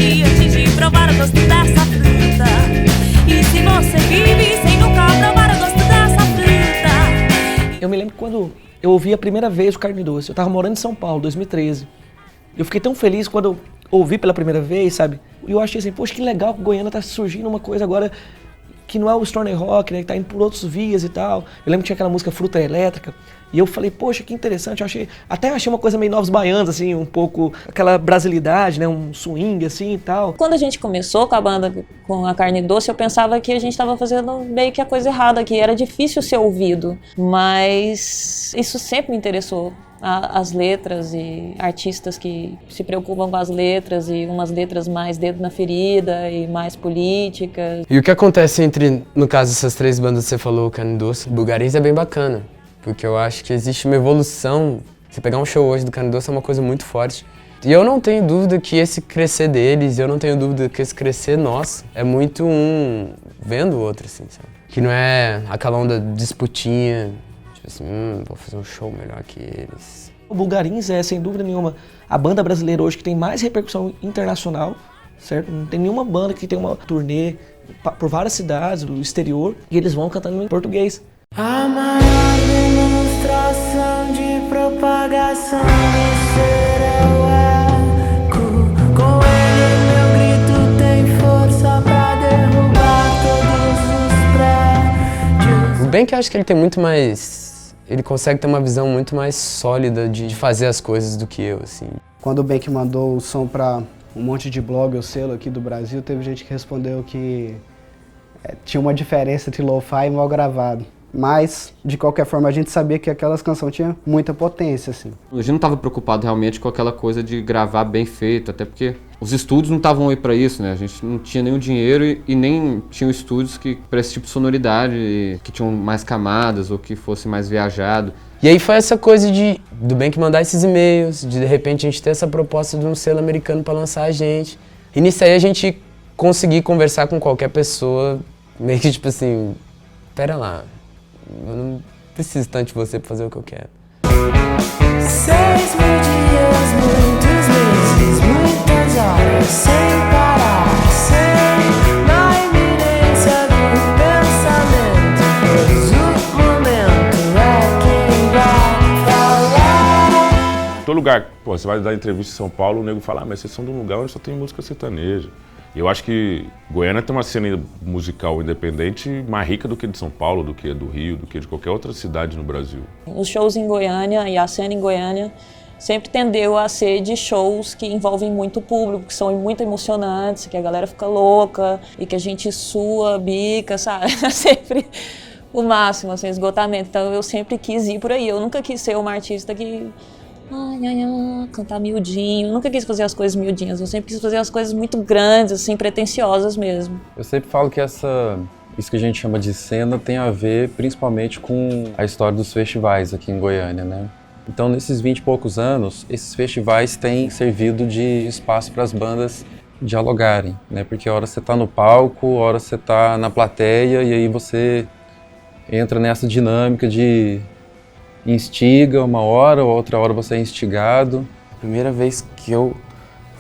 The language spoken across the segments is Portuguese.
aqui antes de provar o gosto dessa fruta. E se você vive sem nunca provar o gosto dessa fruta. Eu me lembro quando eu ouvi a primeira vez o Carne Doce. Eu tava morando em São Paulo, 2013. Eu fiquei tão feliz quando eu ouvi pela primeira vez, sabe? E eu achei assim, poxa, que legal que Goiânia tá surgindo uma coisa agora que não é o stoner rock, né? Que tá indo por outros vias e tal. Eu lembro que tinha aquela música Fruta Elétrica. E eu falei, poxa, que interessante. Até achei uma coisa meio Novos Baianos, assim, um pouco aquela brasilidade, né? Um swing, assim e tal. Quando a gente começou com a banda, com a Carne Doce, eu pensava que a gente estava fazendo meio que a coisa errada, que era difícil ser ouvido. Mas isso sempre me interessou. As letras e artistas que se preocupam com as letras e umas letras mais dedo na ferida e mais políticas. E o que acontece no caso dessas três bandas que você falou, Carne Doce, Bulgarins é bem bacana, porque eu acho que existe uma evolução. Você pegar um show hoje do Carne Doce é uma coisa muito forte. E eu não tenho dúvida que esse crescer deles, eu não tenho dúvida que esse crescer nosso é muito um vendo o outro, assim, sabe? Que não é aquela onda disputinha, tipo assim, vou fazer um show melhor que eles. O Bulgarins é, sem dúvida nenhuma, a banda brasileira hoje que tem mais repercussão internacional, certo? Não tem nenhuma banda que tem uma turnê por várias cidades, do exterior, e eles vão cantando em português. A maior demonstração de propagação do ser é o eco. Com ele meu grito tem força pra derrubar todos os prédios. O bem que eu acho que ele tem muito mais... Ele consegue ter uma visão muito mais sólida de fazer as coisas do que eu, assim. Quando o Bank mandou o som pra um monte de blog ou selo aqui do Brasil, teve gente que respondeu que tinha uma diferença entre lo-fi e mal gravado. Mas, de qualquer forma, a gente sabia que aquelas canções tinham muita potência, assim. A gente não estava preocupado realmente com aquela coisa de gravar bem feito, até porque os estúdios não estavam aí para isso, né? A gente não tinha nenhum dinheiro e nem tinham estúdios para esse tipo de sonoridade, que tinham mais camadas ou que fosse mais viajado. E aí foi essa coisa do Bank mandar esses e-mails, de repente a gente ter essa proposta de um selo americano para lançar a gente. E nisso aí a gente conseguir conversar com qualquer pessoa, meio que tipo assim, pera lá. Eu não preciso tanto de você pra fazer o que eu quero. 6.000 dias, muitos meses, muitas horas, sem parar, sem na iminência do pensamento, pois o momento é quem vai falar. Todo lugar, pô, você vai dar entrevista em São Paulo, o nego fala, mas vocês são de um lugar onde só tem música sertaneja. E eu acho que Goiânia tem uma cena musical independente mais rica do que de São Paulo, do que do Rio, do que de qualquer outra cidade no Brasil. Os shows em Goiânia e a cena em Goiânia sempre tendeu a ser de shows que envolvem muito público, que são muito emocionantes, que a galera fica louca e que a gente sua, bica, sabe? Sempre o máximo, assim, esgotamento. Então eu sempre quis ir por aí. Eu nunca quis ser uma artista que... cantar miudinho. Eu nunca quis fazer as coisas miudinhas, eu sempre quis fazer as coisas muito grandes, assim, pretensiosas mesmo. Eu sempre falo que isso que a gente chama de cena tem a ver principalmente com a história dos festivais aqui em Goiânia, né? Então, nesses 20 e poucos anos, esses festivais têm servido de espaço para as bandas dialogarem, né? Porque a hora você está no palco, a hora você está na plateia e aí você entra nessa dinâmica de instiga uma hora, outra hora você é instigado. Primeira vez que eu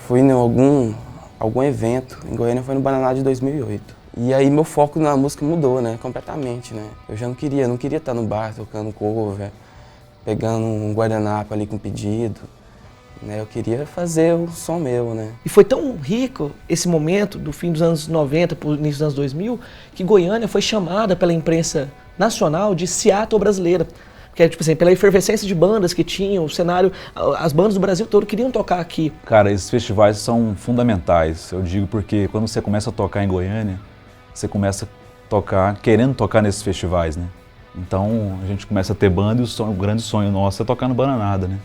fui em algum evento em Goiânia foi no Bananá de 2008. E aí meu foco na música mudou, né, completamente, né. Eu já não queria estar no bar tocando cover, pegando um guardanapo ali com pedido, né. Eu queria fazer o som meu, né. E foi tão rico esse momento do fim dos anos 90 para o início dos anos 2000 que Goiânia foi chamada pela imprensa nacional de Seattle brasileira. Que é, tipo assim, pela efervescência de bandas que tinham, o cenário, as bandas do Brasil todo queriam tocar aqui. Cara, esses festivais são fundamentais, eu digo porque quando você começa a tocar em Goiânia, você começa a tocar, querendo tocar nesses festivais, né? Então a gente começa a ter banda e o grande sonho nosso é tocar no Bananada, né?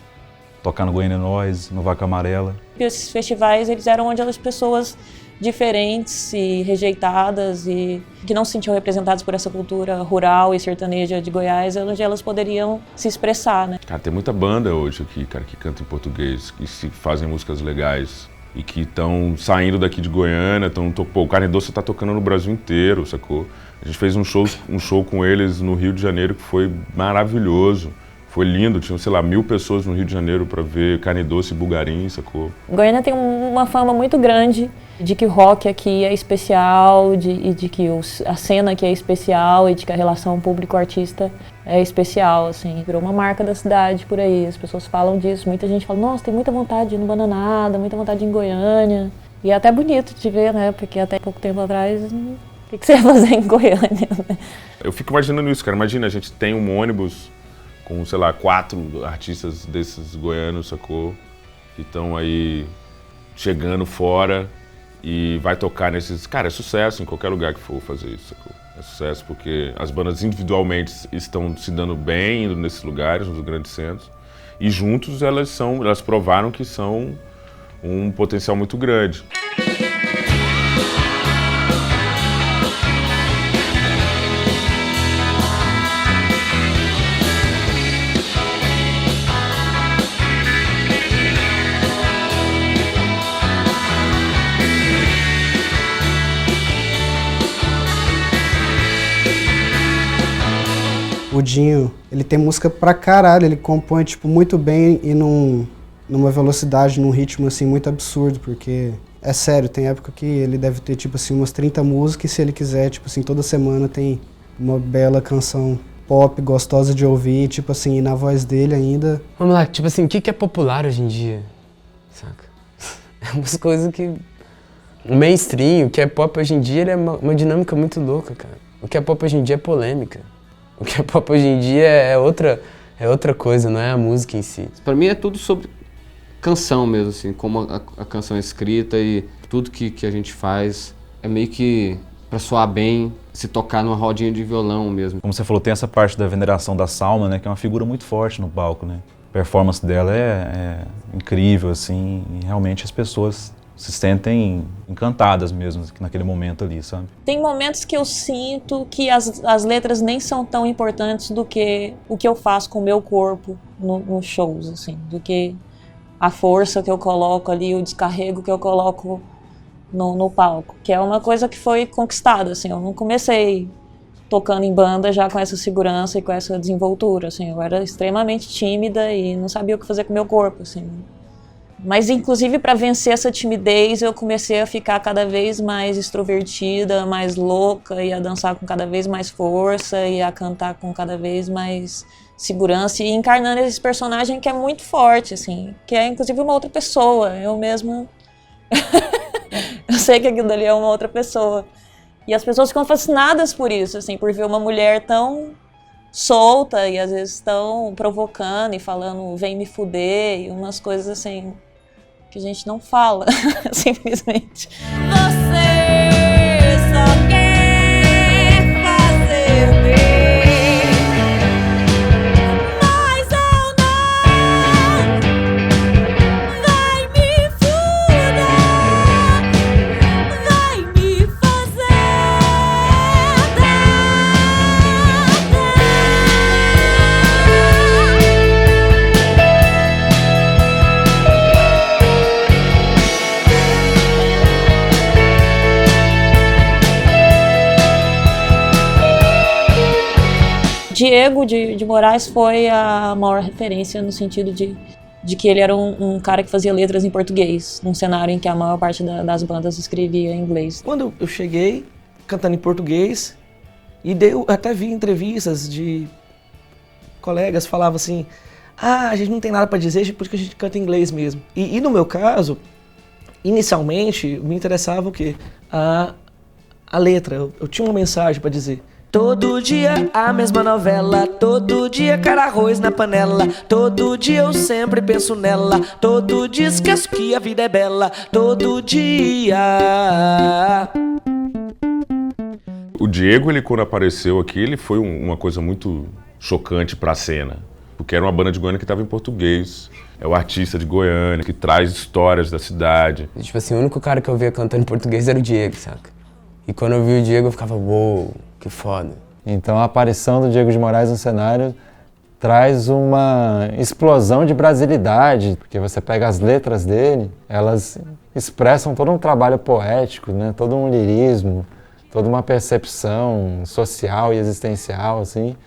Tocar no Goiânia Nós, no Vaca Amarela. E esses festivais, eles eram onde as pessoas diferentes e rejeitadas e que não se sentiam representadas por essa cultura rural e sertaneja de Goiás, onde elas poderiam se expressar, né? Cara, tem muita banda hoje aqui, cara, que canta em português, que fazem músicas legais e que estão saindo daqui de Goiânia, pô, o Carne Doce tá tocando no Brasil inteiro, sacou? A gente fez um show com eles no Rio de Janeiro que foi maravilhoso. Foi lindo, tinham, sei lá, 1000 pessoas no Rio de Janeiro para ver Carne Doce e Bulgarim, sacou? Goiânia tem uma fama muito grande de que o rock aqui é especial, e de que a cena aqui é especial e de que a relação público-artista é especial, assim. Virou uma marca da cidade por aí, as pessoas falam disso. Muita gente fala, nossa, tem muita vontade de ir no Bananada, muita vontade de ir em Goiânia. E é até bonito de ver, né, porque até pouco tempo atrás, o que você ia fazer em Goiânia, né? Eu fico imaginando isso, cara. Imagina, a gente tem um ônibus com, sei lá, 4 artistas desses goianos, sacou? Que estão aí chegando fora e vai tocar nesses... Cara, é sucesso em qualquer lugar que for fazer isso, sacou? É sucesso porque as bandas individualmente estão se dando bem indo nesses lugares, nos grandes centros, e juntos elas provaram que são um potencial muito grande. O Dinho, ele tem música pra caralho, ele compõe, tipo, muito bem e numa velocidade, num ritmo, assim, muito absurdo, porque, é sério, tem época que ele deve ter, tipo assim, umas 30 músicas e se ele quiser, tipo assim, toda semana tem uma bela canção pop, gostosa de ouvir, tipo assim, e na voz dele ainda. Vamos lá, tipo assim, o que é popular hoje em dia? Saca? É umas coisas que... O mainstream, o que é pop hoje em dia, ele é uma dinâmica muito louca, cara. O que é pop hoje em dia é polêmica. O que é pop hoje em dia é outra coisa, não é a música em si. Pra mim é tudo sobre canção mesmo, assim, como a canção é escrita e tudo que a gente faz é meio que pra soar bem, se tocar numa rodinha de violão mesmo. Como você falou, tem essa parte da veneração da Salma, né, que é uma figura muito forte no palco, né? A performance dela é incrível, assim, e realmente as pessoas se sentem encantadas mesmo naquele momento ali, sabe? Tem momentos que eu sinto que as letras nem são tão importantes do que o que eu faço com o meu corpo nos shows, assim, do que a força que eu coloco ali, o descarrego que eu coloco no palco, que é uma coisa que foi conquistada, assim, eu não comecei tocando em banda já com essa segurança e com essa desenvoltura, assim, eu era extremamente tímida e não sabia o que fazer com o meu corpo, assim. Mas, inclusive, para vencer essa timidez, eu comecei a ficar cada vez mais extrovertida, mais louca, e a dançar com cada vez mais força, e a cantar com cada vez mais segurança, e encarnando esse personagem que é muito forte, assim, que é, inclusive, uma outra pessoa. Eu mesma... eu sei que aquilo dali é uma outra pessoa. E as pessoas ficam fascinadas por isso, assim, por ver uma mulher tão solta, e às vezes tão provocando, e falando, vem me fuder, e umas coisas, assim... que a gente não fala, simplesmente. Você só quer fazer bem, mas eu não. Vai me fuder, vai me fazer Diego de Moraes foi a maior referência no sentido de que ele era um cara que fazia letras em português, num cenário em que a maior parte das bandas escrevia em inglês. Quando eu cheguei cantando em português, e até vi entrevistas de colegas falavam assim, a gente não tem nada para dizer porque a gente canta em inglês mesmo. E no meu caso, inicialmente, me interessava o quê? A letra, eu tinha uma mensagem para dizer. Todo dia a mesma novela, todo dia cara arroz na panela, todo dia eu sempre penso nela, todo dia esqueço que a vida é bela, todo dia. O Diego, ele quando apareceu aqui, ele foi uma coisa muito chocante pra cena, porque era uma banda de Goiânia que estava em português. É o artista de Goiânia, que traz histórias da cidade. E, tipo assim, o único cara que eu via cantando em português era o Diego, saca? E quando eu vi o Diego, eu ficava, uou, que foda. Então a aparição do Diego de Moraes no cenário traz uma explosão de brasilidade, porque você pega as letras dele, elas expressam todo um trabalho poético, né? Todo um lirismo, toda uma percepção social e existencial, assim,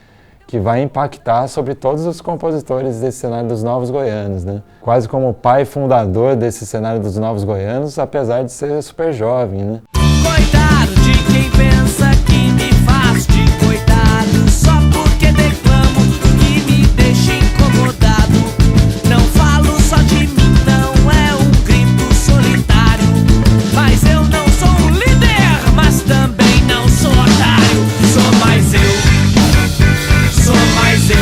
que vai impactar sobre todos os compositores desse cenário dos Novos Goianos, né? Quase como o pai fundador desse cenário dos Novos Goianos, apesar de ser super jovem, né? Coitado de quem pensa que me faz de coitado, só porque declamo que me deixa incomodado. Não falo só de mim, não é um grito solitário, mas eu não sou um líder, mas também não sou otário. Sou mais eu, sou mais eu,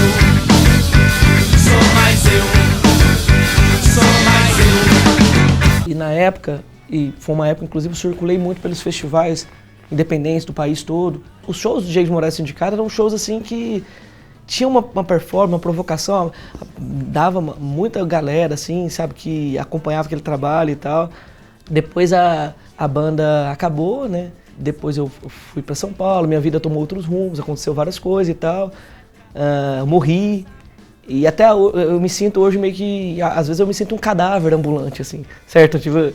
sou mais eu, sou mais eu. E na época, e foi uma época, inclusive, eu circulei muito pelos festivais independentes do país todo. Os shows do Diego de Moraes Sindicato eram shows assim que tinha uma performance, uma provocação, dava muita galera, assim, sabe, que acompanhava aquele trabalho e tal. Depois a banda acabou, né? Depois eu fui para São Paulo, minha vida tomou outros rumos, aconteceu várias coisas e tal. Morri. E até eu me sinto hoje meio que, às vezes eu me sinto um cadáver ambulante, assim, certo? Tipo,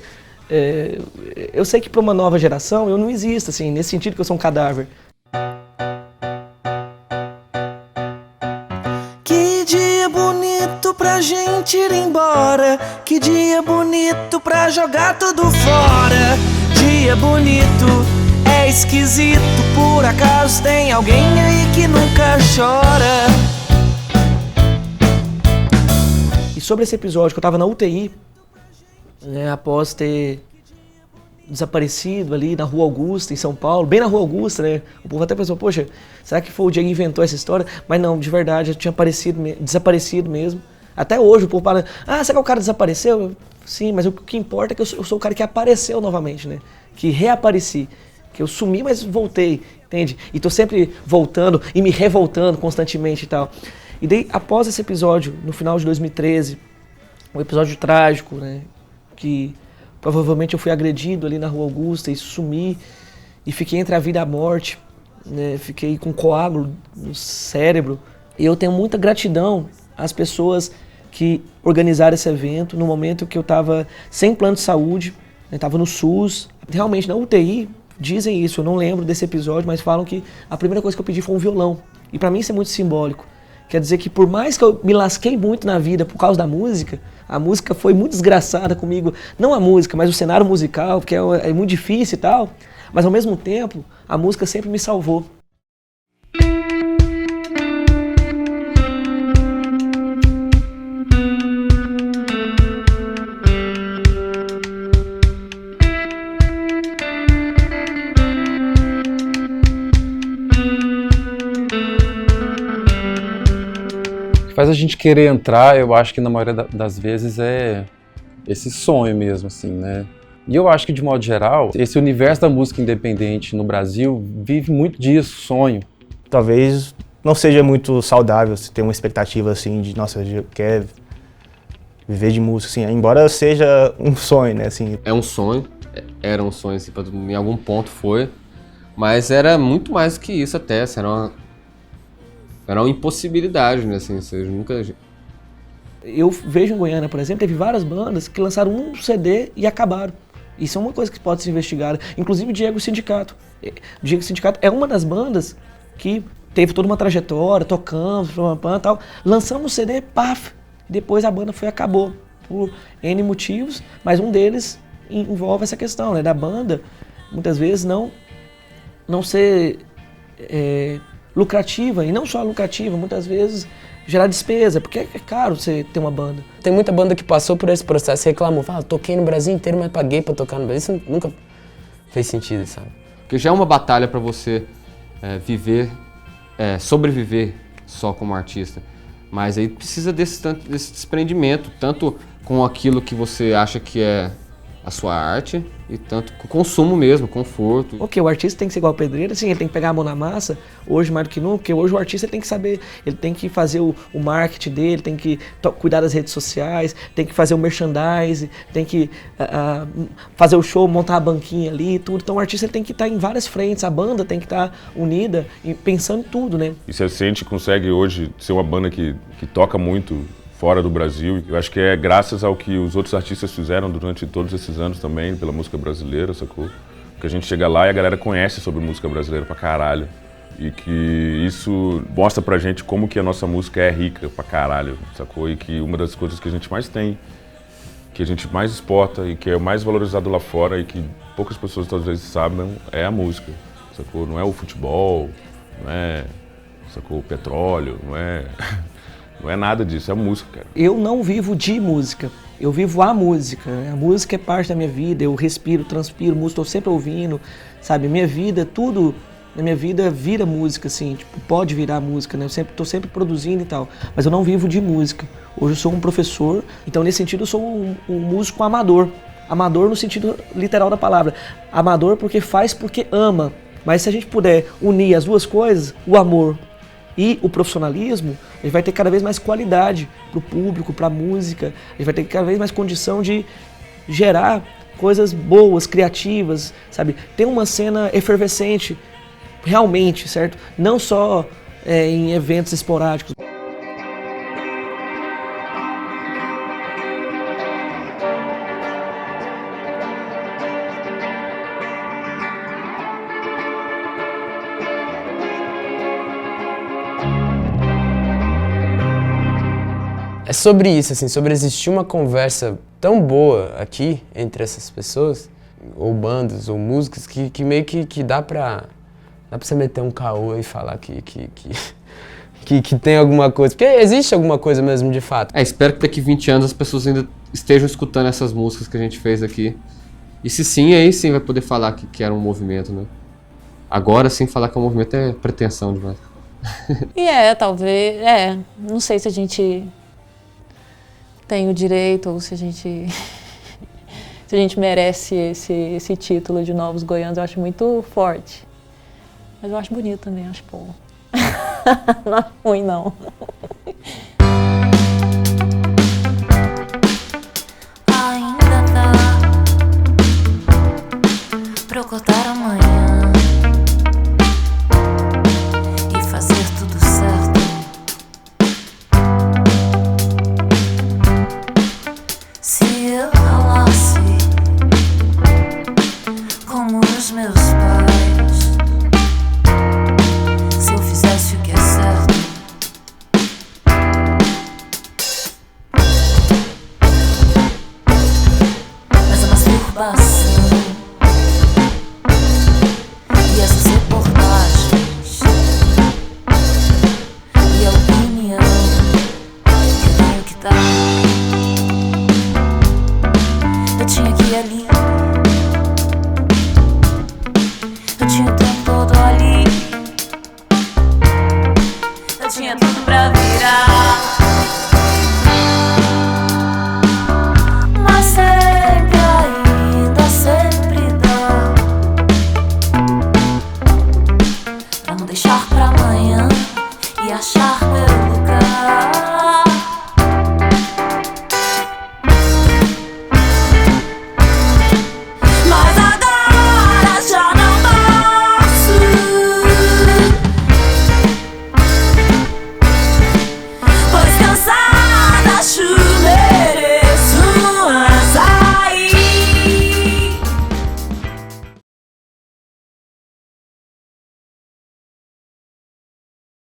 eu sei que para uma nova geração eu não existo, assim, nesse sentido que eu sou um cadáver. Que dia bonito pra gente ir embora, que dia bonito pra jogar tudo fora. Dia bonito, é esquisito, por acaso tem alguém aí que nunca chora. E sobre esse episódio que eu tava na UTI, né, após ter desaparecido ali na Rua Augusta, em São Paulo, bem na Rua Augusta, né? O povo até pensou, poxa, será que foi o Diego que inventou essa história? Mas não, de verdade, eu tinha desaparecido mesmo. Até hoje o povo fala, será que o cara desapareceu? Sim, mas o que importa é que eu sou o cara que apareceu novamente, né? Que reapareci, que eu sumi, mas voltei, entende? E tô sempre voltando e me revoltando constantemente e tal. E daí, após esse episódio, no final de 2013, um episódio trágico, né? Que provavelmente eu fui agredido ali na Rua Augusta e sumi e fiquei entre a vida e a morte, né? Fiquei com coágulo no cérebro. E eu tenho muita gratidão às pessoas que organizaram esse evento no momento que eu estava sem plano de saúde, estava no SUS, realmente na UTI. Dizem isso, eu não lembro desse episódio, mas falam que a primeira coisa que eu pedi foi um violão. E para mim isso é muito simbólico. Quer dizer que por mais que eu me lasquei muito na vida por causa da música, a música foi muito desgraçada comigo. Não a música, mas o cenário musical, porque é muito difícil e tal. Mas ao mesmo tempo, a música sempre me salvou. Faz a gente querer entrar, eu acho que na maioria das vezes é esse sonho mesmo, assim, né? E eu acho que, de modo geral, esse universo da música independente no Brasil vive muito disso, sonho. Talvez não seja muito saudável se ter uma expectativa, assim, de, nossa, eu quero viver de música, assim, embora seja um sonho, né, assim. É um sonho, era um sonho, assim, em algum ponto foi, mas era muito mais do que isso até, assim, era uma impossibilidade, né, assim, você nunca... Eu vejo em Goiânia, por exemplo, teve várias bandas que lançaram um CD e acabaram. Isso é uma coisa que pode ser investigada. Inclusive o Diego Sindicato. O Diego Sindicato é uma das bandas que teve toda uma trajetória, tocamos, e tal. Lançamos o CD, paf! Depois a banda acabou por N motivos, mas um deles envolve essa questão, né, da banda muitas vezes não ser lucrativa, e não só lucrativa, muitas vezes gerar despesa, porque é caro você ter uma banda. Tem muita banda que passou por esse processo e reclamou, fala, toquei no Brasil inteiro, mas paguei pra tocar no Brasil. Isso nunca fez sentido, sabe? Porque já é uma batalha pra você sobreviver só como artista. Mas aí precisa desse desprendimento, tanto com aquilo que você acha que é a sua arte, e tanto com o consumo mesmo, conforto. Ok, o artista tem que ser igual ao pedreiro, assim, ele tem que pegar a mão na massa, hoje mais do que nunca, porque hoje o artista tem que saber, ele tem que fazer o marketing dele, tem que cuidar das redes sociais, tem que fazer o merchandising, tem que fazer o show, montar a banquinha ali e tudo. Então o artista ele tem que estar em várias frentes, a banda tem que estar unida e pensando em tudo, né? E se a gente consegue hoje ser uma banda que toca muito fora do Brasil, eu acho que é graças ao que os outros artistas fizeram durante todos esses anos também, pela música brasileira, sacou? Porque a gente chega lá e a galera conhece sobre música brasileira pra caralho. E que isso mostra pra gente como que a nossa música é rica pra caralho, sacou? E que uma das coisas que a gente mais tem, que a gente mais exporta e que é mais valorizado lá fora e que poucas pessoas às vezes sabem, é a música, sacou? Não é o futebol, não é, sacou, o petróleo, não é nada disso, é a música, cara. Eu não vivo de música, eu vivo a música. A música é parte da minha vida, eu respiro, transpiro, música, estou sempre ouvindo, sabe? Minha vida, tudo na minha vida vira música, assim, tipo, pode virar música, né? Eu estou sempre produzindo e tal, mas eu não vivo de música. Hoje eu sou um professor, então nesse sentido eu sou um músico amador. Amador no sentido literal da palavra. Amador porque faz porque ama. Mas se a gente puder unir as duas coisas, o amor e o profissionalismo, a gente vai ter cada vez mais qualidade pro público, pra música, a gente vai ter cada vez mais condição de gerar coisas boas, criativas, sabe? Ter uma cena efervescente, realmente, certo? Não só em eventos esporádicos. É sobre isso, assim, sobre existir uma conversa tão boa aqui entre essas pessoas, ou bandas, ou músicos, que meio que dá pra você meter um caô e falar que tem alguma coisa. Porque existe alguma coisa mesmo, de fato. Espero que daqui 20 anos as pessoas ainda estejam escutando essas músicas que a gente fez aqui. E se sim, aí sim vai poder falar que era um movimento, né? Agora sim, falar que é um movimento é pretensão demais. E talvez, não sei se a gente tem o direito ou se a gente merece esse título de Novos Goianos. Eu acho muito forte. Mas eu acho bonito também, acho bom. Não é ruim, não. Ainda dá pra eu cortar amanhã.